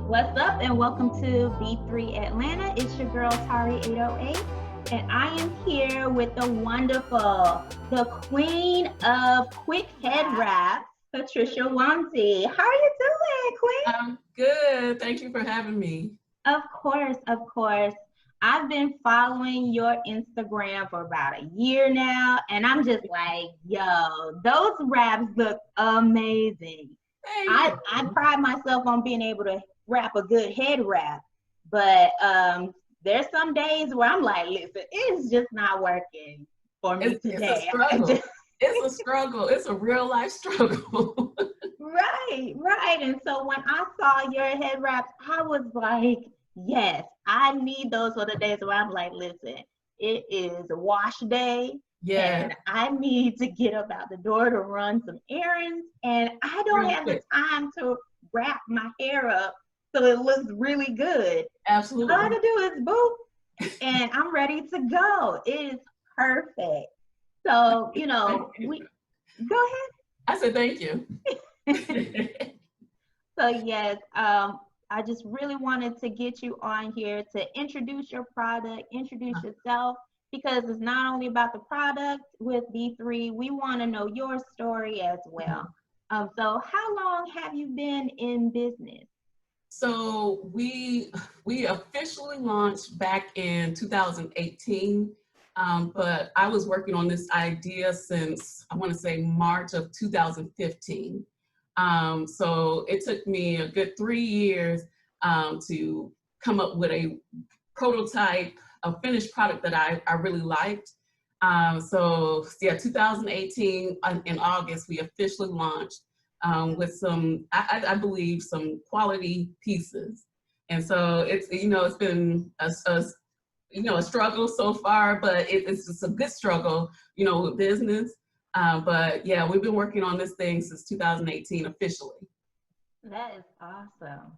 What's up, and welcome to B3 Atlanta. It's your girl Tari 808, and I am here with the wonderful, the queen of quick head wraps, Patricia Wanzi. How are you doing, queen? I'm good. Thank you for having me. Of course, of course. I've been following your Instagram for about a year now, and I'm just like, yo, those wraps look amazing. I pride myself on being able to wrap a good head wrap, but there's some days where I'm like, listen, it's just not working for me today. It's a struggle. It's a struggle. It's a real life struggle. Right. And so when I saw your head wraps, I was like, yes, I need those for the days where I'm like, listen, it is wash day. Yeah. And I need to get up out the door to run some errands. And I don't have the time to wrap my hair up so it looks really good. Absolutely. All I have to do is boop, and I'm ready to go. It is perfect. So, we go ahead. I said thank you. So yes, I just really wanted to get you on here to introduce your product, introduce yourself, because it's not only about the product with B3, we want to know your story as well. So how long have you been in business? So we officially launched back in 2018, but I was working on this idea since, I want to say, March of 2015. So it took me a good 3 years to come up with a prototype, a finished product that I really liked. So yeah, 2018 in August, we officially launched with some, I believe, some quality pieces. And so it's been a struggle so far, but it's just a good struggle, with business. But yeah, we've been working on this thing since 2018 officially. That is awesome.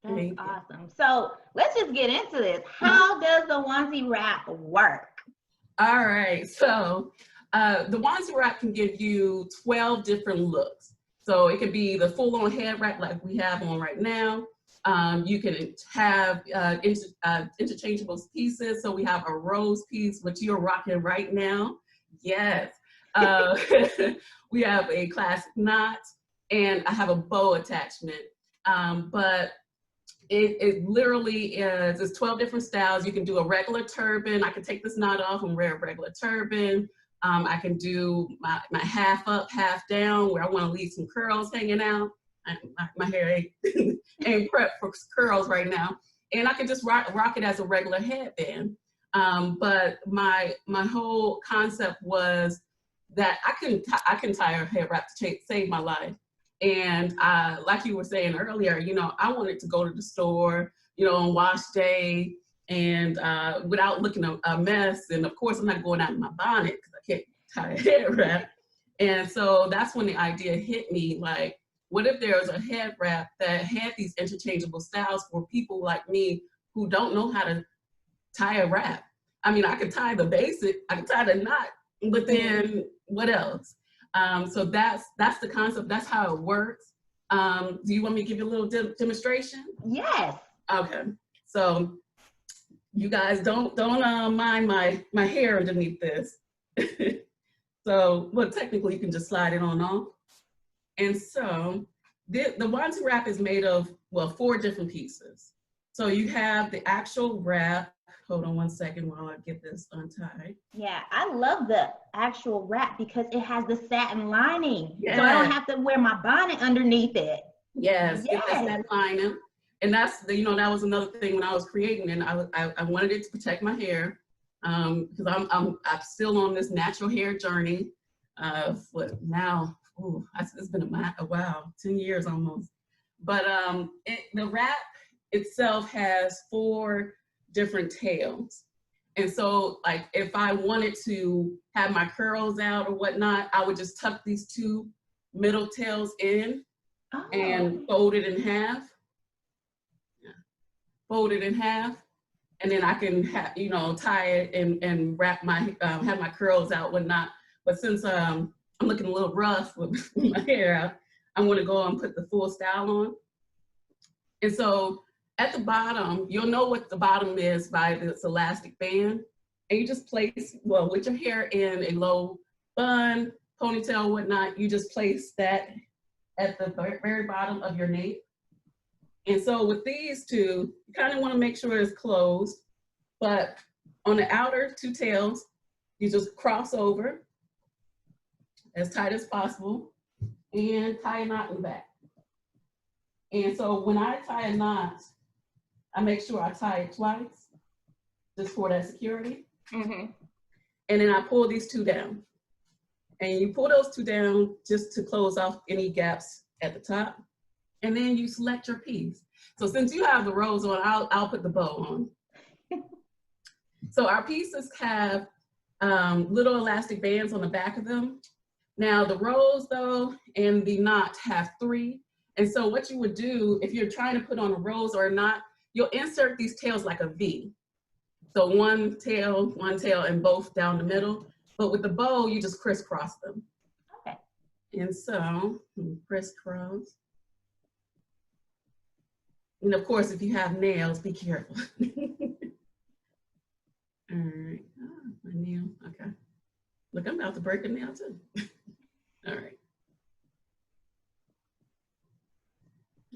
That's awesome. So let's just get into this. How does the onesie wrap work? All right. So the onesie wrap can give you 12 different looks. So it could be the full-on head wrap like we have on right now. You can have interchangeable pieces. So we have a rose piece, which you're rocking right now. Yes. We have a classic knot, and I have a bow attachment. But it literally is, there's 12 different styles. You can do a regular turban. I can take this knot off and wear a regular turban. I can do my half up, half down, where I want to leave some curls hanging out. My hair ain't prepped for curls right now. And I can just rock it as a regular headband. But my whole concept was that I can tie a head wrap to save my life. And like you were saying earlier, I wanted to go to the store, on wash day, and without looking a mess. And of course, I'm not going out in my bonnet because I can't tie a head wrap. And so that's when the idea hit me, like, what if there was a head wrap that had these interchangeable styles for people like me who don't know how to tie a wrap? I mean, I could tie the basic, I could tie the knot, but then what else? So that's the concept. That's how it works. Do you want me to give you a little demonstration? Yes. Okay. So you guys don't mind my hair underneath this. So, well, technically you can just slide it on off. And so the onesie wrap is made of, 4 different pieces. So you have the actual wrap. Hold on one second while I get this untied. Yeah, I love the actual wrap because it has the satin lining. Yeah. So I don't have to wear my bonnet underneath it. Yes. Get that satin lining. And that's, that was another thing when I was creating, and I wanted it to protect my hair because I'm still on this natural hair journey. What now? Ooh, it's been a while, 10 years almost. But the wrap itself has 4 different tails. And so, like, if I wanted to have my curls out or whatnot, I would just tuck these 2 middle tails in and fold it in half. Fold it in half. And then I can tie it and wrap have my curls out, whatnot. But since I'm looking a little rough with my hair out, I'm gonna go and put the full style on. And so at the bottom, you'll know what the bottom is by this elastic band. And you just place, well, with your hair in a low bun, ponytail, whatnot, you just place that at the very bottom of your nape. And so with these two, you kind of want to make sure it's closed, but on the outer two tails, you just cross over as tight as possible and tie a knot in the back. And so when I tie a knot, I make sure I tie it twice, just for that security. Mm-hmm. And then I pull these two down. And you pull those two down just to close off any gaps at the top. And then you select your piece. So since you have the rose on, I'll put the bow on. So our pieces have little elastic bands on the back of them. Now the rose though, and the knot have 3. And so what you would do if you're trying to put on a rose or a knot, you'll insert these tails like a V. So one tail, and both down the middle. But with the bow, you just crisscross them. Okay. And so, crisscross. And of course, if you have nails, be careful. All right, oh, my nail, okay. Look, I'm about to break a nail too. All right.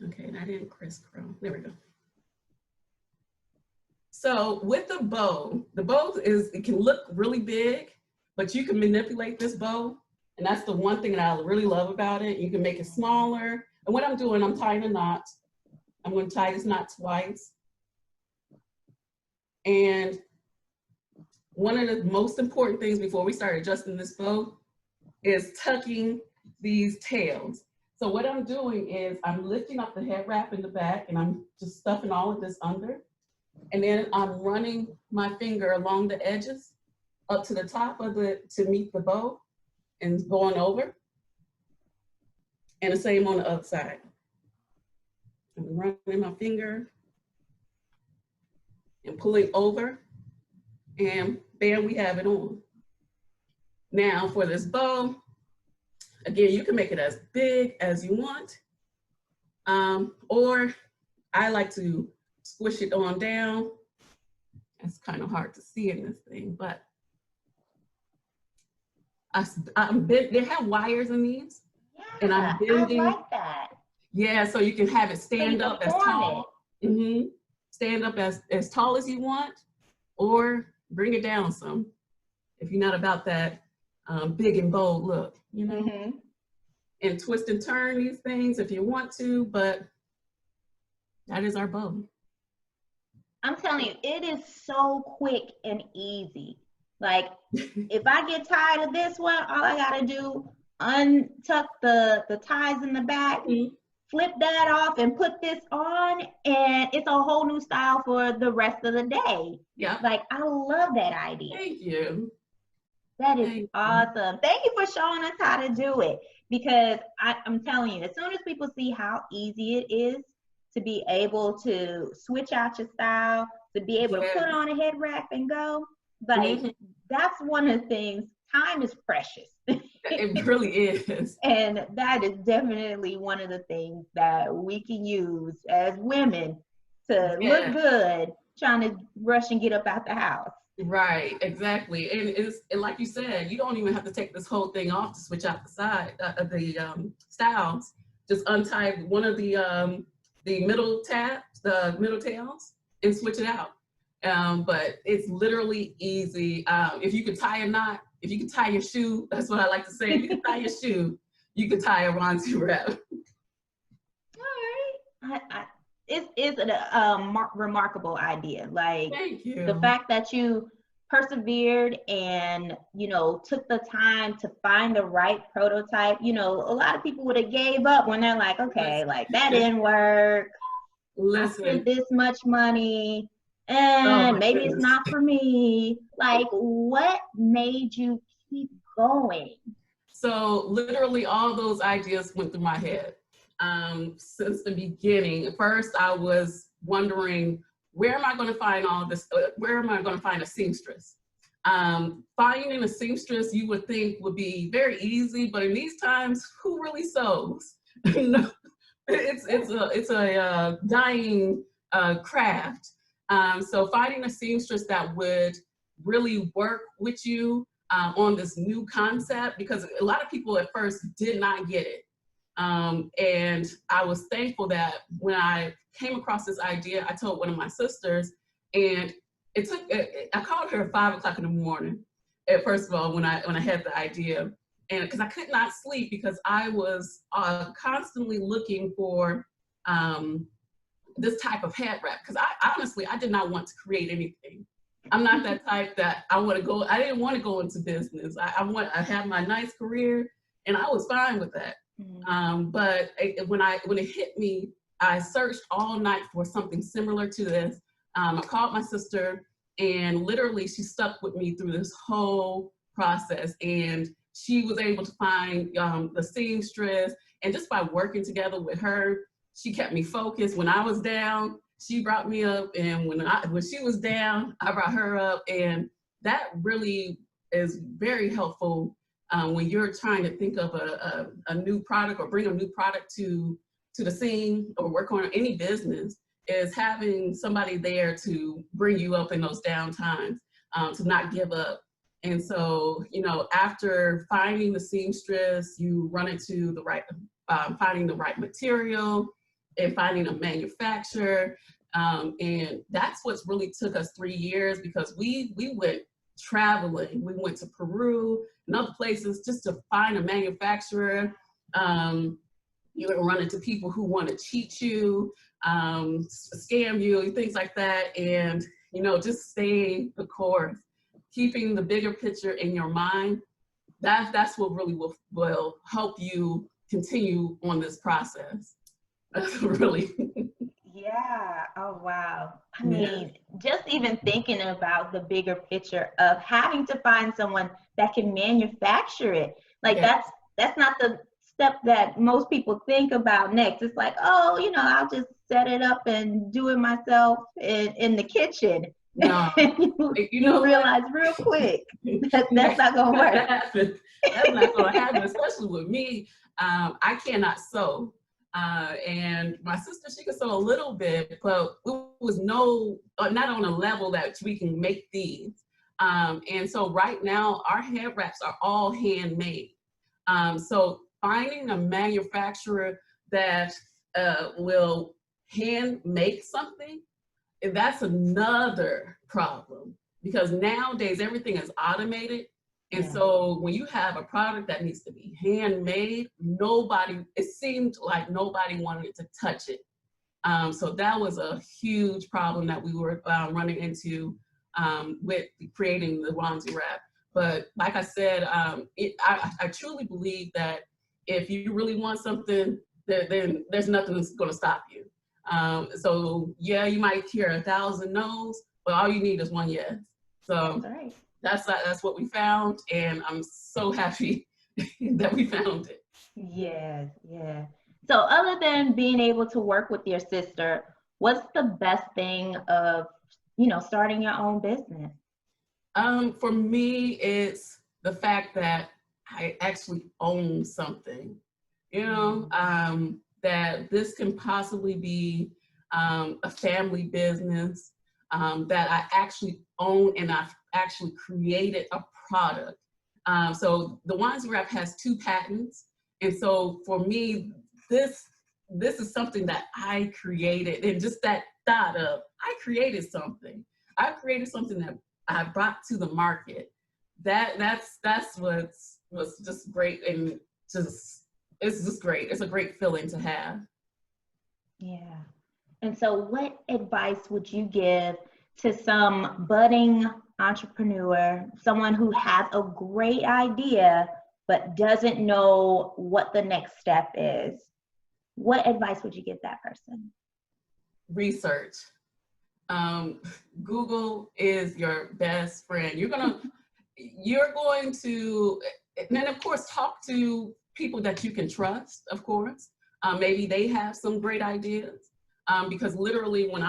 Okay, and I didn't crisscross, there we go. So with the bow is, it can look really big, but you can manipulate this bow. And that's the one thing that I really love about it. You can make it smaller. And what I'm doing, I'm tying a knot. I'm going to tie this knot twice. And one of the most important things before we start adjusting this bow is tucking these tails. So what I'm doing is I'm lifting up the head wrap in the back and I'm just stuffing all of this under. And then I'm running my finger along the edges up to the top of to meet the bow and going over. And the same on the other side. I'm running my finger and pulling over, and bam, we have it on. Now for this bow, again, you can make it as big as you want, or I like to squish it on down. It's kind of hard to see in this thing, but they have wires in these, Yeah, and I'm bending. I like that. Yeah, so you can have it stand up as tall. Mm-hmm. Stand up as tall as you want, or bring it down some if you're not about that big and bold look, you know. Mm-hmm. And twist and turn these things if you want to, but that is our bow. I'm telling you, it is so quick and easy. Like, if I get tired of this one, all I gotta do, untuck the ties in the back, Mm-hmm. flip that off and put this on, and it's a whole new style for the rest of the day. Yeah. Like, I love that idea. Thank you. That is awesome. Thank you for showing us how to do it, because I'm telling you, as soon as people see how easy it is to be able to switch out your style, to be able to put on a head wrap and go, like, that's one of the things. Time is precious. It really is. And that is definitely one of the things that we can use as women to look good, trying to rush and get up out the house. Right, exactly. And it's like you said, you don't even have to take this whole thing off to switch out the side of the styles. Just untie one of the middle tabs, the middle tails, and switch it out. But it's literally easy. If you could tie a knot, if you can tie your shoe, that's what I like to say. If you can tie your shoe, you can tie a Ronzi wrap. All right. It's a remarkable idea. Like, thank you. The fact that you persevered and, took the time to find the right prototype. A lot of people would have gave up when they're like, okay, like, that didn't work. I spent this much money. And maybe it's not for me. Like, what made you keep going? So literally all those ideas went through my head since the beginning. First, I was wondering, where am I going to find all this? Where am I going to find a seamstress? Finding a seamstress, you would think would be very easy, but in these times, who really sews? It's a dying craft. So finding a seamstress that would really work with you on this new concept, because a lot of people at first did not get it. And I was thankful that when I came across this idea, I told one of my sisters, and I called her at 5 o'clock in the morning, first of all, when I had the idea, and because I could not sleep because I was constantly looking for this type of head wrap, because I honestly, I did not want to create anything. I'm not that type that I didn't want to go into business. I had my nice career and I was fine with that. But when it hit me, I searched all night for something similar to this. I called my sister, and literally she stuck with me through this whole process. And she was able to find the seamstress, and just by working together with her, she kept me focused. When I was down, she brought me up, and when she was down, I brought her up. And that really is very helpful when you're trying to think of a new product or bring a new product to the scene or work on any business, is having somebody there to bring you up in those down times, to not give up. And so, after finding the seamstress, you run into the right, finding the right material and finding a manufacturer. And that's what's really took us 3 years, because we went traveling. We went to Peru and other places just to find a manufacturer. You're gonna run into people who want to cheat you, scam you, things like that. And, just staying the course, keeping the bigger picture in your mind. That's what really will help you continue on this process. Really. Yeah. Oh, wow. I mean, just even thinking about the bigger picture of having to find someone that can manufacture it. Like that's not the step that most people think about next. It's like, oh, I'll just set it up and do it myself in the kitchen. No. you realize real quick that's not going to work. That's not going to happen, especially with me. I cannot sew. And my sister, she could sew a little bit, but it was not on a level that we can make these. And so right now, our head wraps are all handmade. So finding a manufacturer that will hand make something, that's another problem, because nowadays everything is automated. And so when you have a product that needs to be handmade, it seemed like nobody wanted to touch it. So that was a huge problem that we were running into with creating the onesie wrap. But like I said, I truly believe that if you really want something, then there's nothing that's going to stop you. So yeah, you might hear 1,000 no's, but all you need is one yes. So that's what we found, and I'm so happy that we found it. Yes, yeah. So other than being able to work with your sister, what's the best thing of, starting your own business? For me, it's the fact that I actually own something, that this can possibly be a family business, that I actually own, and I've actually created a product. So the Onesie Wrap has 2 patents. And so for me, this is something that I created, and just that thought of, I created something that I brought to the market. That's what's just great, and it's just great. It's a great feeling to have. Yeah. And so what advice would you give to some budding entrepreneur, someone who has a great idea but doesn't know what the next step is? What advice would you give that person? Research. Google is your best friend. You're going to, and then of course, talk to people that you can trust, of course. Maybe they have some great ideas. Because literally when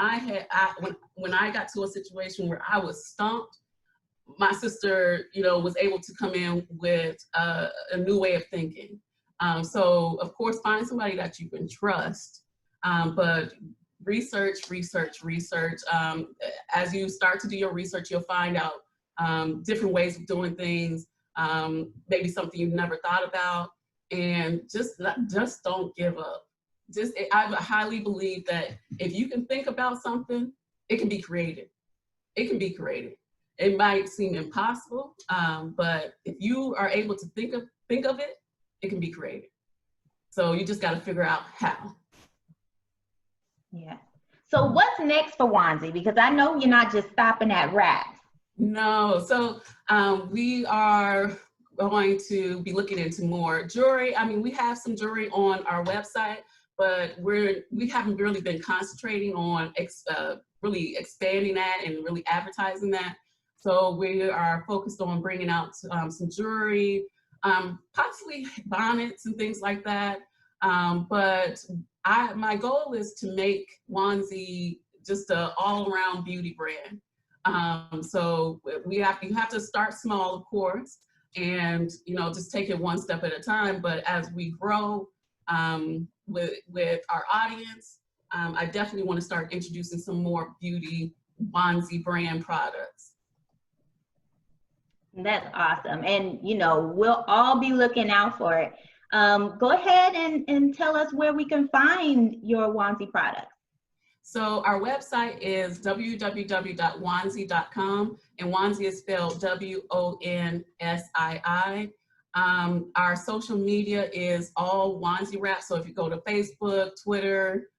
when I got to a situation where I was stumped, my sister, was able to come in with a new way of thinking. So of course, find somebody that you can trust, but research. As you start to do your research, you'll find out different ways of doing things, maybe something you've never thought about, and just don't give up. I highly believe that if you can think about something, it can be created. It can be created. It might seem impossible, but if you are able to think of it, it can be created. So you just got to figure out how. Yeah. So what's next for Wanzi? Because I know you're not just stopping at wraps. No. So we are going to be looking into more jewelry. I mean, we have some jewelry on our website, but we haven't really been concentrating on really expanding that and really advertising that. So we are focused on bringing out some jewelry, possibly bonnets and things like that. But my goal is to make Wanzi just an all-around beauty brand. So you have to start small, of course, and just take it one step at a time. But as we grow with our audience, I definitely want to start introducing some more beauty Wanzi brand products. That's awesome. And, we'll all be looking out for it. Go ahead and tell us where we can find your Wanzi products. So our website is www.wanzi.com, and Wanzi is spelled WONSII. Our social media is all Wanzi Wraps. So if you go to Facebook, Twitter,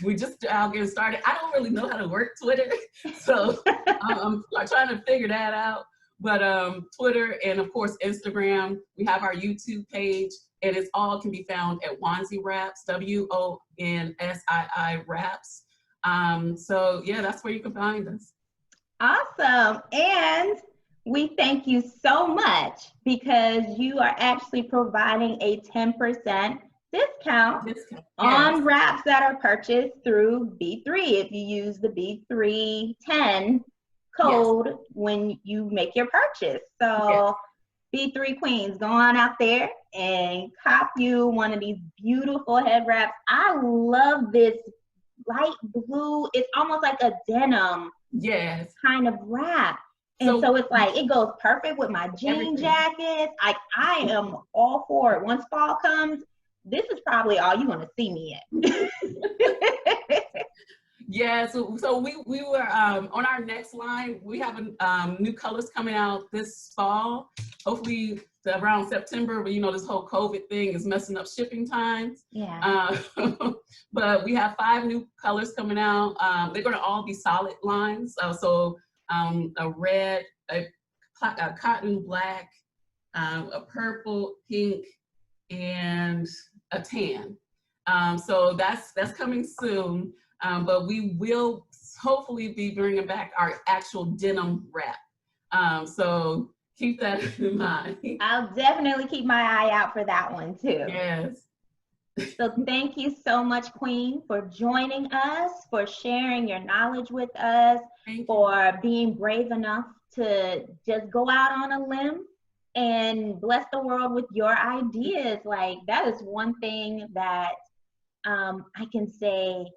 we just getting started. I don't really know how to work Twitter, so I'm trying to figure that out. But Twitter and of course Instagram. We have our YouTube page, and it's all can be found at Wanzi Wraps, WONSII Wraps. So yeah, that's where you can find us. Awesome. And we thank you so much because you are actually providing a 10% discount on wraps that are purchased through B3 if you use the B310 code when you make your purchase. So B3 Queens, go on out there and cop you one of these beautiful head wraps. I love this light blue. It's almost like a denim kind of wrap. And so it's like, it goes perfect with my jean jackets. I am all for it. Once fall comes, this is probably all you're going to see me in. Yeah, so we were on our next line. We have new colors coming out this fall. Hopefully around September, but this whole COVID thing is messing up shipping times. Yeah. But we have 5 new colors coming out. They're going to all be solid lines. So a red, a cotton black, a purple, pink, and a tan. So that's coming soon. But we will hopefully be bringing back our actual denim wrap. So keep that in mind. I'll definitely keep my eye out for that one too. Yes. So thank you so much, Queen, for joining us, for sharing your knowledge with us, for being brave enough to just go out on a limb and bless the world with your ideas. Like, that is one thing that I can say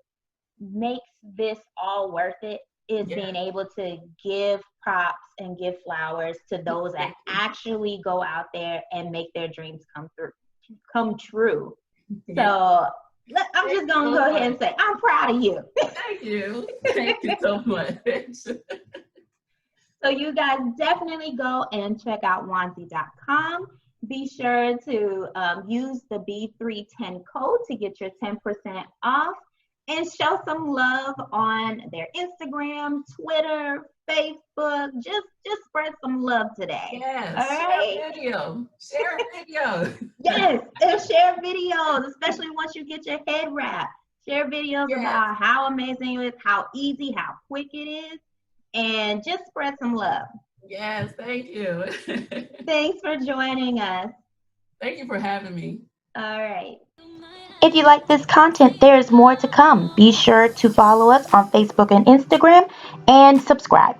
makes this all worth it, is being able to give props and give flowers to those that actually go out there and make their dreams come true. So I'm just gonna go ahead and say I'm proud of you. Thank you so much. So you guys definitely go and check out Wanzi.com. Be sure to use the B310 code to get your 10% off, and show some love on their Instagram, Twitter, Facebook. Just spread some love today. Yes. All right? Share a video. Yes, and share videos, especially once you get your head wrapped. Share videos about how amazing it is, how easy, how quick it is, and just spread some love. Yes, thank you. Thanks for joining us. Thank you for having me. All right. If you like this content, there is more to come. Be sure to follow us on Facebook and Instagram and subscribe.